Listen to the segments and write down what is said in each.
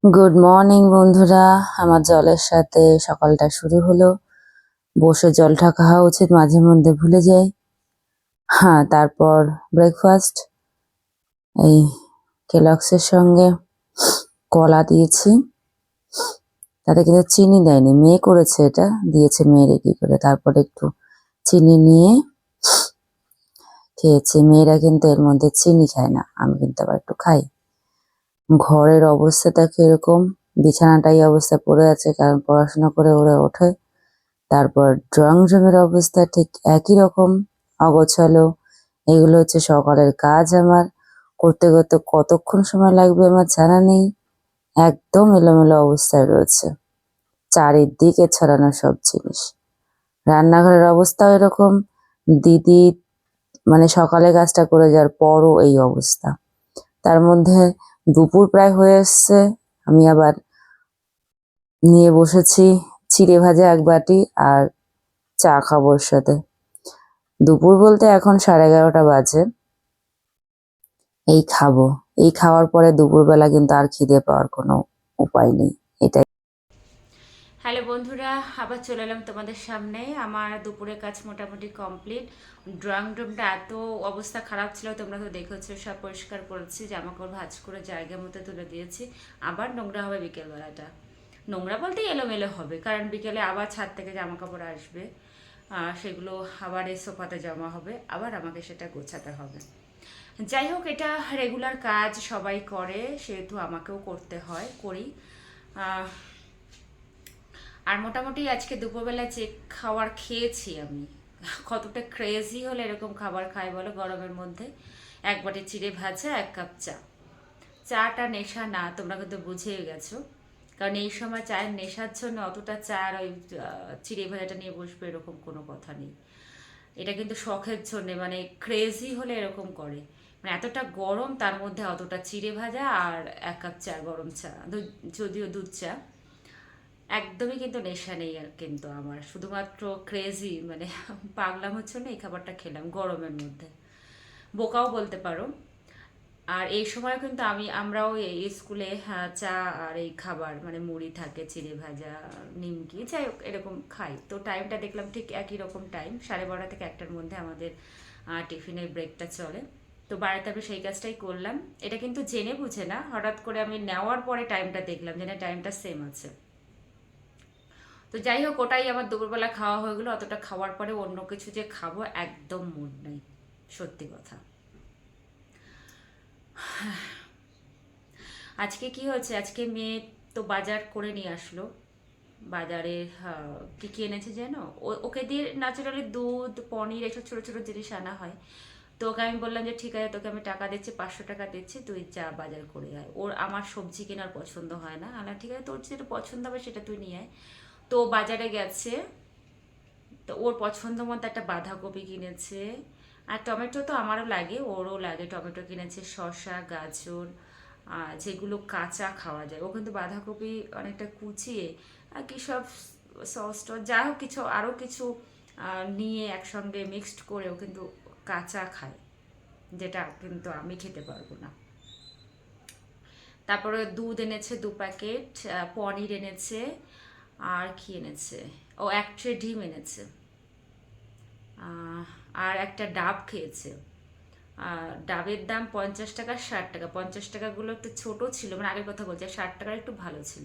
Good morning বন্ধুরা। আমার জলের সাথে সকালটা শুরু হলো। বসে জলটা খাওয়া উচিত, মাঝে মধ্যে ভুলে যাই। হ্যাঁ, তারপর ব্রেকফাস্ট এই কেলক্সের সঙ্গে কলা দিয়েছি। তাতে কিন্তু চিনি দেয়নি, মেয়ে করেছে, এটা দিয়েছে মেয়েরে কি করে। তারপর একটু চিনি নিয়ে খেয়েছি। মেয়েরা কিন্তু এর মধ্যে চিনি খায় না, আমি কিন্তু আবার একটু খাই। ঘরের অবস্থাটা কিরকম, বিছানাটাই অবস্থা পড়ে আছে, কারণ পড়াশোনা করে ওরা ওঠে। তারপর ড্রয়িং রুমের অবস্থা ঠিক একই রকম, অগোছালো। এগুলো হচ্ছে সকালের কাজ। আমার করতে করতে কতক্ষণ সময় লাগবে আমার জানা নেই। একদম এলোমেলো অবস্থায় রয়েছে, চারিদিকে ছড়ানো সব জিনিস। রান্নাঘরের অবস্থাও এরকম। দিদি মানে সকালে কাজটা করে যাওয়ার পরও এই অবস্থা। তার মধ্যে দুপুর প্রায় হয়ে এসছে, আমি আবার নিয়ে বসেছি চিড়ে ভাজা এক বাটি আর চা খাবো ওর সাথে। দুপুর বলতে এখন 11:30 বাজে। এই খাবো, এই খাওয়ার পরে দুপুরবেলা কিন্তু আর খিদে পাওয়ার কোনো উপায় নেই। এটাই। হ্যালো বন্ধুরা, আবার চলে এলাম তোমাদের সামনে। আমার দুপুরের কাজ মোটামুটি কমপ্লিট। ড্রয়িং রুমটা এত অবস্থা খারাপ ছিল, তোমরা তো দেখেছো, সব পরিষ্কার করেছি, জামাকাপড় ভাঁজ করে জায়গা মতো তুলে দিয়েছি। আবার নোংরা হবে বিকেলবেলাটা। নোংরা বলতে এলোমেলো হবে, কারণ বিকেলে আবার ছাদ থেকে জামাকাপড় আসবে, সেগুলো আবার এই সোফাতে জমা হবে, আবার আমাকে সেটা গোছাতে হবে। যাই হোক, এটা রেগুলার কাজ, সবাই করে, সেহেতু আমাকেও করতে হয়, করি। আর মোটামুটি আজকে দুপুরবেলা যে খাবার খেয়েছি আমি, কতটা ক্রেজি হলে এরকম খাবার খাই বলো গরমের মধ্যে। এক বাটি চিড়ে ভাজা, এক কাপ চা। চাটা নেশা না, তোমরা কিন্তু বুঝেই গেছো, কারণ এই সময় চায়ের নেশার জন্য অতটা চা আর ওই চিড়ে ভাজাটা নিয়ে বসবে এরকম কোনো কথা নেই। এটা কিন্তু শখের জন্যে, মানে ক্রেজি হলে এরকম করে। মানে এতটা গরম, তার মধ্যে অতটা চিড়ে ভাজা আর এক কাপ চা, গরম চা, যদিও দুধ চা। একদমই কিন্তু নেশা নেই আর, কিন্তু আমার শুধুমাত্র ক্রেজি, মানে পাগলাম হচ্ছে না, এই খাবারটা খেলাম গরমের মধ্যে, বোকাও বলতে পারো। আর এই সময় কিন্তু আমরাও এই স্কুলে, হ্যাঁ, চা আর এই খাবার মানে মুড়ি থাকে, চিড়ে ভাজা, নিমকি, যাই হোক এরকম খাই। তো টাইমটা দেখলাম ঠিক একই রকম টাইম, 12:30 থেকে 1টার মধ্যে আমাদের টিফিনের ব্রেকটা চলে। তো বাড়িতে আমি সেই কাজটাই করলাম। এটা কিন্তু জেনে বুঝে না, হঠাৎ করে আমি নেওয়ার পরে টাইমটা দেখলাম যে না, টাইমটা সেম আছে। তো যাই হোক, ওটাই আমার দুপুরবেলা খাওয়া হয়ে গেলো। অতটা খাওয়ার পরে অন্য কিছু যে খাবো একদম মুড নেই, সত্যি কথা। আজকে কি হয়েছে, আজকে মেয়ে তো বাজার করে নিয়ে আসলো। বাজারে কি কি এনেছে যেন, ওকে দিয়ে ন্যাচারালি দুধ, পনির, এসব ছোটো ছোটো জিনিস আনা হয়। তো ওকে আমি বললাম যে ঠিক আছে, তোকে আমি টাকা দিচ্ছি, 500 টাকা দিচ্ছি, তুই যা বাজার করে আয়। ওর আমার সবজি কেনার পছন্দ হয় না, আলা ঠিক আছে, তোর যেটা পছন্দ হবে সেটা তুই নিয়ে আয়। তো বাজারে গেছে, তো ওর পছন্দ মতো একটা বাঁধাকপি কিনেছে। আর টমেটো তো আমারও লাগে, ওরও লাগে, টমেটো কিনেছে, শসা, গাজর, যেগুলো কাঁচা খাওয়া যায়। ও কিন্তু বাঁধাকপি অনেকটা কুচিয়ে আর কি সব সস টস যা হোক কিছু, আরও কিছু নিয়ে একসঙ্গে মিক্সড করেও কিন্তু কাঁচা খায়, যেটা কিন্তু আমি খেতে পারবো না। তারপরে দুধ এনেছে 2 প্যাকেট, পনির এনেছে, আর কি এনেছে, ও এক ট্রে ডিম এনেছে, আর একটা ডাব খেয়েছে। ডাবের দাম 50 টাকা, 60 টাকা। 50 টাকাগুলো একটু ছোট ছিল, মানে আগের কথা বলছি, 60 টাকার একটু ভালো ছিল।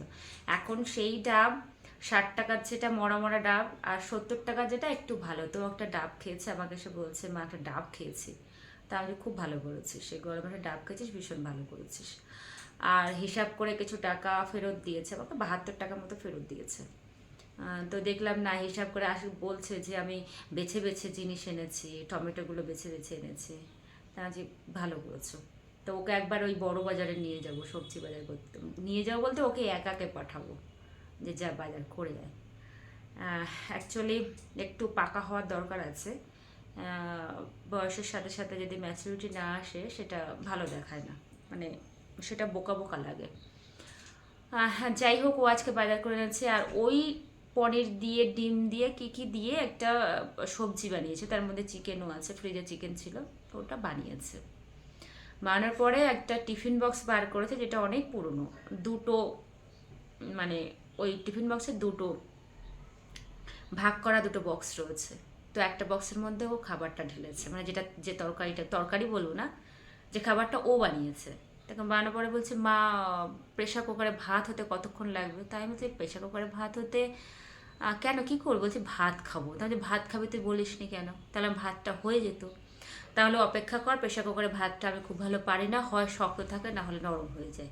এখন সেই ডাব 60 টাকার যেটা মরা মরা ডাব, আর 70 টাকা যেটা একটু ভালো। তো একটা ডাব খেয়েছে, আমাকে সে বলছে মা একটা ডাব খেয়েছি। তা আমি খুব ভালো করেছিস, সেই গরমে একটা ডাব খেয়েছিস, ভীষণ ভালো করেছিস। আর হিসাব করে কিছু টাকা ফেরত দিয়েছে, আমাকে 72 টাকা মতো ফেরত দিয়েছে। তো দেখলাম না, হিসাব করে আসি, বলছে যে আমি বেছে বেছে জিনিস এনেছি, টমেটোগুলো বেছে বেছে এনেছি। তা যে ভালো করেছো। তো ওকে একবার ওই বড় বাজারে নিয়ে যাব, সবজি বাজার করতে নিয়ে যাবো, বলতে ওকে একাকে পাঠাবো, যে যা বাজার করে আয়। অ্যাকচুয়ালি একটু পাকা হওয়ার দরকার আছে। বয়সের সাথে সাথে যদি ম্যাচুরিটি না আসে, সেটা ভালো দেখায় না, মানে সেটা বোকা বোকা লাগে। যাই হোক, ও আজকে বাজার করে এনেছে, আর ওই পনির দিয়ে, ডিম দিয়ে, কি কি দিয়ে একটা সবজি বানিয়েছে, তার মধ্যে চিকেনও আছে, ফ্রিজে চিকেন ছিল, তো ওটা বানিয়েছে। বানানোর পরে একটা টিফিন বক্স বার করেছে, যেটা অনেক পুরনো, দুটো মানে ওই টিফিন বক্সের দুটো ভাগ করা দুটো বক্স রয়েছে। তো একটা বক্সের মধ্যে ও খাবারটা ঢেলেছে, মানে যেটা যে তরকারি বলবো না, যে খাবারটা ও বানিয়েছে। তখন বানানোর পরে বলছে, মা প্রেশার কুকারে ভাত হতে কতক্ষণ লাগবে? তাই আমি বলছি প্রেশার কুকারে ভাত হতে কেন, কী করবো? বলছি ভাত খাবো। তাহলে ভাত খাবি তুই বলিসনি কেন? তাহলে ভাতটা হয়ে যেত। তাহলে অপেক্ষা কর, প্রেশার কুকারে ভাতটা আমি খুব ভালো পারি না, হয় শক্ত থাকে না হলে নরম হয়ে যায়।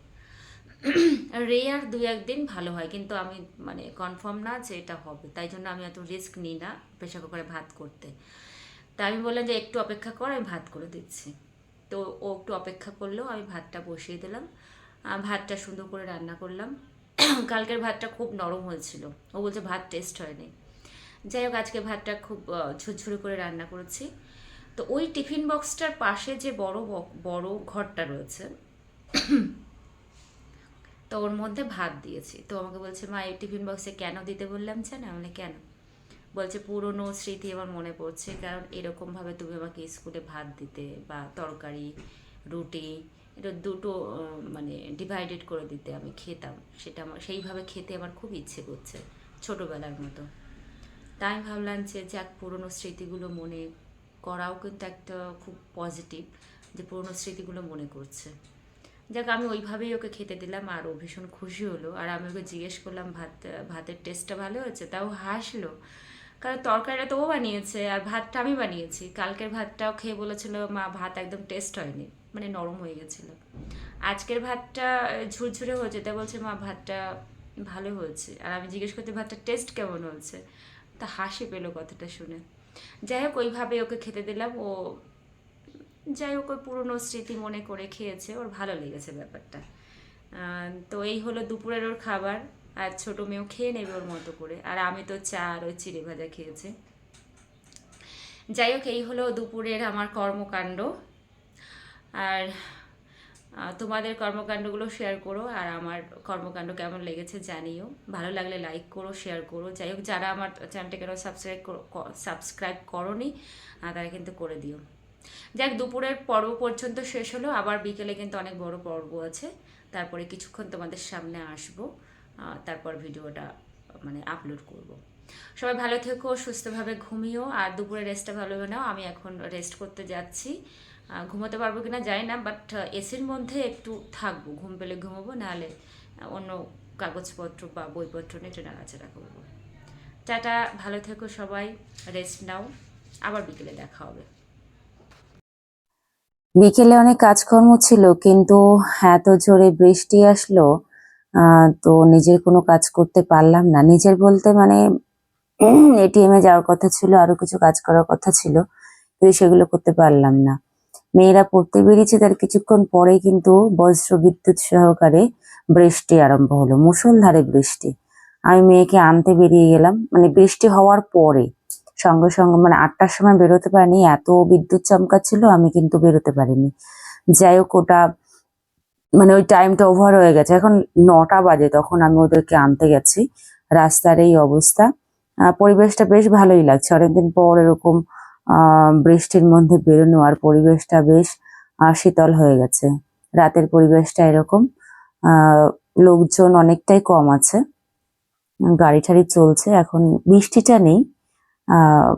রেয়ার দুই একদিন ভালো হয়, কিন্তু আমি মানে কনফার্ম না যে এটা হবে, তাই জন্য আমি এত রিস্ক নিই না প্রেশার কুকারে ভাত করতে। তা আমি বললাম যে একটু অপেক্ষা কর, আমি ভাত করে দিচ্ছি। তো ও একটু অপেক্ষা করলো, আমি ভাতটা বসিয়ে দিলাম। ভাতটা সুন্দর করে রান্না করলাম। কালকের ভাতটা খুব নরম হয়েছিল, ও বলছে ভাত টেস্ট হয়নি। যাই হোক, আজকে ভাতটা খুব ঝুরঝুরে করে রান্না করেছি। তো ওই টিফিন বক্সটার পাশে যে বড় ঘরটা রয়েছে, তো ওর মধ্যে ভাত দিয়েছি। তো আমাকে বলছে, মা এই টিফিন বক্সে কেন দিতে বললাম জানো? মানে কেন? বলছে পুরনো স্মৃতি আমার মনে পড়ছে, কারণ এরকমভাবে তুমি আমাকে স্কুলে ভাত দিতে, বা তরকারি, রুটি, এটা দুটো মানে ডিভাইডেড করে দিতে, আমি খেতাম। সেটা আমার সেইভাবে খেতে আমার খুব ইচ্ছে করছে, ছোটোবেলার মতো। তাই আমি ভাবলাম যে যাক, পুরনো স্মৃতিগুলো মনে করাও কিন্তু একটা খুব পজিটিভ, যে পুরনো স্মৃতিগুলো মনে করছে। যাক, আমি ওইভাবেই ওকে খেতে দিলাম, আর ও ভীষণ খুশি হলো। আর আমি ওকে জিজ্ঞেস করলাম ভাতের টেস্টটা ভালো হয়েছে, তাও হাসলো। কারণ তরকারিটা তো ও বানিয়েছে, আর ভাতটা আমি বানিয়েছি। কালকের ভাতটাও খেয়ে বলেছিল, মা ভাত একদম টেস্ট হয়নি, মানে নরম হয়ে গেছিলো। আজকের ভাতটা ঝুরঝুরে হয়েছে, তাই বলছে মা ভাতটা ভালো হয়েছে। আর আমি জিজ্ঞেস করতে ভাতটার টেস্ট কেমন হয়েছে, তা হাসি পেলো কথাটা শুনে। যাই হোক, ওইভাবে ওকে খেতে দিলাম। ও যাই হোক, ওই পুরনো স্মৃতি মনে করে খেয়েছে, ওর ভালো লেগেছে ব্যাপারটা। তো এই হলো দুপুরের ওর খাবার। আর ছোটো মেয়েও খেয়ে নেবে ওর মতো করে, আর আমি তো চা আর ওই চিড়ে ভাজা খেয়েছি। যাই হোক, এই হলো দুপুরের আমার কর্মকাণ্ড। আর তোমাদের কর্মকাণ্ডগুলো শেয়ার করো, আর আমার কর্মকাণ্ড কেমন লেগেছে জানিও। ভালো লাগলে লাইক করো, শেয়ার করো। যাই হোক, যারা আমার চ্যানেলটাকে সাবস্ক্রাইব করোনি, তারা কিন্তু করে দিও। যাক, দুপুরের পর্ব পর্যন্ত শেষ হলো, আবার বিকেলে কিন্তু অনেক বড় পর্ব আছে। তারপরে কিছুক্ষণ তোমাদের সামনে আসবো, তারপর ভিডিওটা মানে আপলোড করব। সবাই ভালো থেকো, সুস্থভাবে ঘুমিও, আর দুপুরে রেস্টটা ভালোভাবে নাও। আমি এখন রেস্ট করতে যাচ্ছি। ঘুমোতে পারবো কিনা জানি না, বাট এসির মধ্যে একটু থাকবো, ঘুম পেলে ঘুমোবো, নাহলে অন্য কাগজপত্র বা বইপত্র নিয়ে একটু নাড়াচাড়া করবো। টাটা, ভালো থেকো সবাই, রেস্ট নাও, আবার বিকেলে দেখা হবে। বিকেলে অনেক কাজকর্ম ছিল, কিন্তু এত জোরে বৃষ্টি আসলো, তো নিজের কোনো কাজ করতে পারলাম না। নিজের বলতে মানে এটিএম এ যাওয়ার কথা ছিল, আরো কিছু কাজ করার কথা ছিল, কিন্তু সেগুলো করতে পারলাম না। মেয়েরা পড়তে বেরিয়েছে, তার কিছুক্ষণ পরেই কিন্তু বজ্র বিদ্যুৎ সহকারে বৃষ্টি আরম্ভ হলো, মুষলধারে বৃষ্টি। আমি মেয়েকে আনতে বেরিয়ে গেলাম, মানে বৃষ্টি হওয়ার পরে সঙ্গে সঙ্গে, মানে 8টার সময় বেরোতে পারিনি, এত বিদ্যুৎ চমকাচ্ছিল, আমি কিন্তু বেরোতে পারিনি। যাই হোক, ওটা মানে ওই টাইমটা ওভার হয়ে গেছে। এখন 9টা বাজে, তখন আমি ওদেরকে আনতে গেছি। রাস্তার এই অবস্থা। পরিবেশটা বেশ ভালোই লাগছে, অনেকদিন পর এরকম বৃষ্টির মধ্যে বেরোনো, আর পরিবেশটা বেশ শীতল হয়ে গেছে। রাতের পরিবেশটা এরকম। লোকজন অনেকটাই কম আছে, গাড়ি টাড়ি চলছে। এখন বৃষ্টিটা নেই, আহ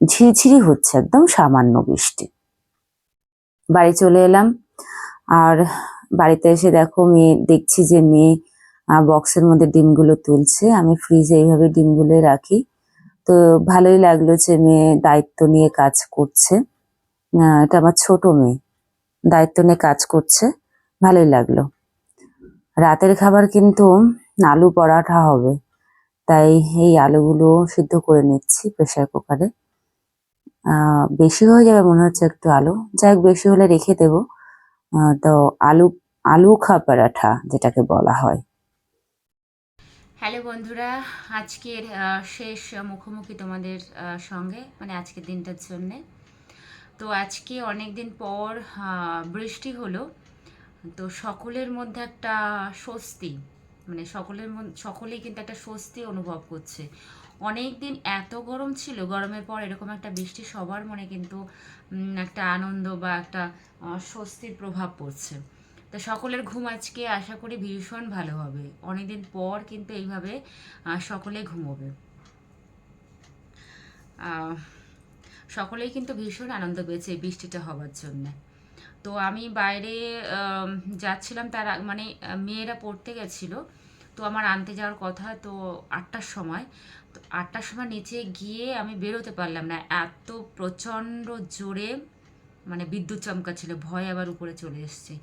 ঝিরিঝিরি হচ্ছে, একদম সামান্য বৃষ্টি। বাড়ি চলে এলাম, আর বাড়িতে এসে দেখো, দেখছি যে মেয়ে বক্সের মধ্যে ডিমগুলো তুলছে। আমি ফ্রিজে এইভাবে ডিমগুলো রাখি। তো ভালোই লাগলো যে মেয়ে দায়িত্ব নিয়ে কাজ করছে। এটা আমার ছোট মেয়ে, দায়িত্ব নিয়ে কাজ করছে, ভালোই লাগলো। রাতের খাবার কিন্তু আলু পরাঠা হবে, তাই এই আলুগুলো সিদ্ধ করে নিচ্ছি প্রেসার কুকারে। বেশি হয়ে যাবে মনে হচ্ছে একটু আলু, যাই হোক বেশি হলে রেখে দেবো। তো আলু আলু খা পরাঠা যেটাকে বলা হয়। হ্যালো বন্ধুরা, আজকের শেষ মুখোমুখি তোমাদের সঙ্গে, মানে আজকের দিনটার জন্যে। তো আজকে অনেক দিন পর বৃষ্টি হলো, তো সকলের মধ্যে একটা স্বস্তি, মানে সকলেই কিন্তু একটা স্বস্তি অনুভব করছে। অনেক দিন এত গরম ছিল, গরমের পর এরকম একটা বৃষ্টি সবার মনে কিন্তু একটা আনন্দ বা একটা স্বস্তির প্রভাব পড়ছে। তো সকলের ঘুম আজকে আশা করি ভীষণ ভালো হবে। অনেকদিন পর কিন্তু এইভাবে সকলে ঘুমোবে। আহ, সকলেই কিন্তু ভীষণ আনন্দ পেয়েছে এই বৃষ্টিটা হওয়ার জন্য। তো আমি বাইরে আম, যাচ্ছিলাম মানে মেয়েরা পড়তে গেছিলো, তো আমার আনতে যাওয়ার কথা তো 8টার সময়। তো 8টার সময় নিচে গিয়ে আমি বেরোতে পারলাম না, এত প্রচণ্ড জোরে মানে বিদ্যুৎ চমকাচ্ছিল, ভয় আবার উপরে চলে এসছে।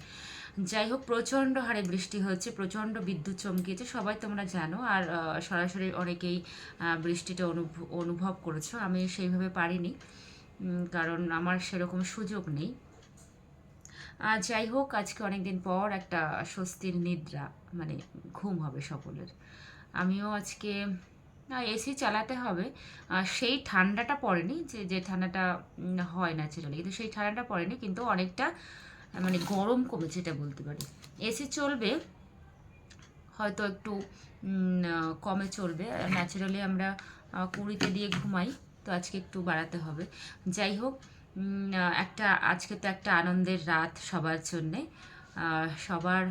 যাই হোক, প্রচণ্ড হারে বৃষ্টি হচ্ছে, প্রচণ্ড বিদ্যুৎ চমকিয়েছে, সবাই তোমরা জানো। আর সরাসরি অনেকেই বৃষ্টিটা অনুভব করেছো। আমি সেইভাবে পারিনি, কারণ আমার সেরকম সুযোগ নেই। যাই হোক, আজকে অনেকদিন পর একটা স্বস্তির নিদ্রা, মানে ঘুম হবে সকলের। আমিও আজকে এসি চালাতে হবে। সেই ঠান্ডাটা পড়েনি, যে যে ঠান্ডাটা হয় ন্যাচারালি, কিন্তু সেই ঠান্ডাটা পড়েনি, কিন্তু অনেকটা মানে গরম কমেছে এটা বলতে পারি। এসি চলবে, হয়তো একটু কমে চলবে। ন্যাচারালি আমরা 20-তে দিয়ে ঘুমাই, তো আজকে একটু বাড়াতে হবে। যাই হোক, আজকে তো একটা আনন্দের রাত সবার জন্যে। সবার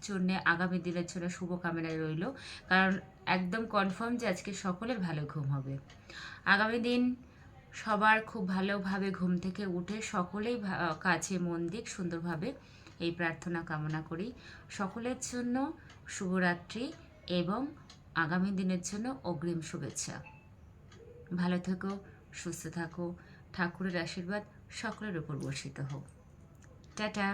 জন্যে আগামী দিনের জন্য শুভকামনায় রইল, কারণ একদম কনফার্ম যে আজকে সকলের ভালো ঘুম হবে। আগামী দিন সবার খুব ভালোভাবে ঘুম থেকে উঠে সকলেই কাজে মন দিক সুন্দরভাবে, এই প্রার্থনা কামনা করি। সকলের জন্য শুভরাত্রি এবং আগামী দিনের জন্য অগ্রিম শুভেচ্ছা। ভালো থেকো, সুস্থ থাকো, ঠাকুরের আশীর্বাদ সকলের উপর বর্ষিত হোক। টাটা।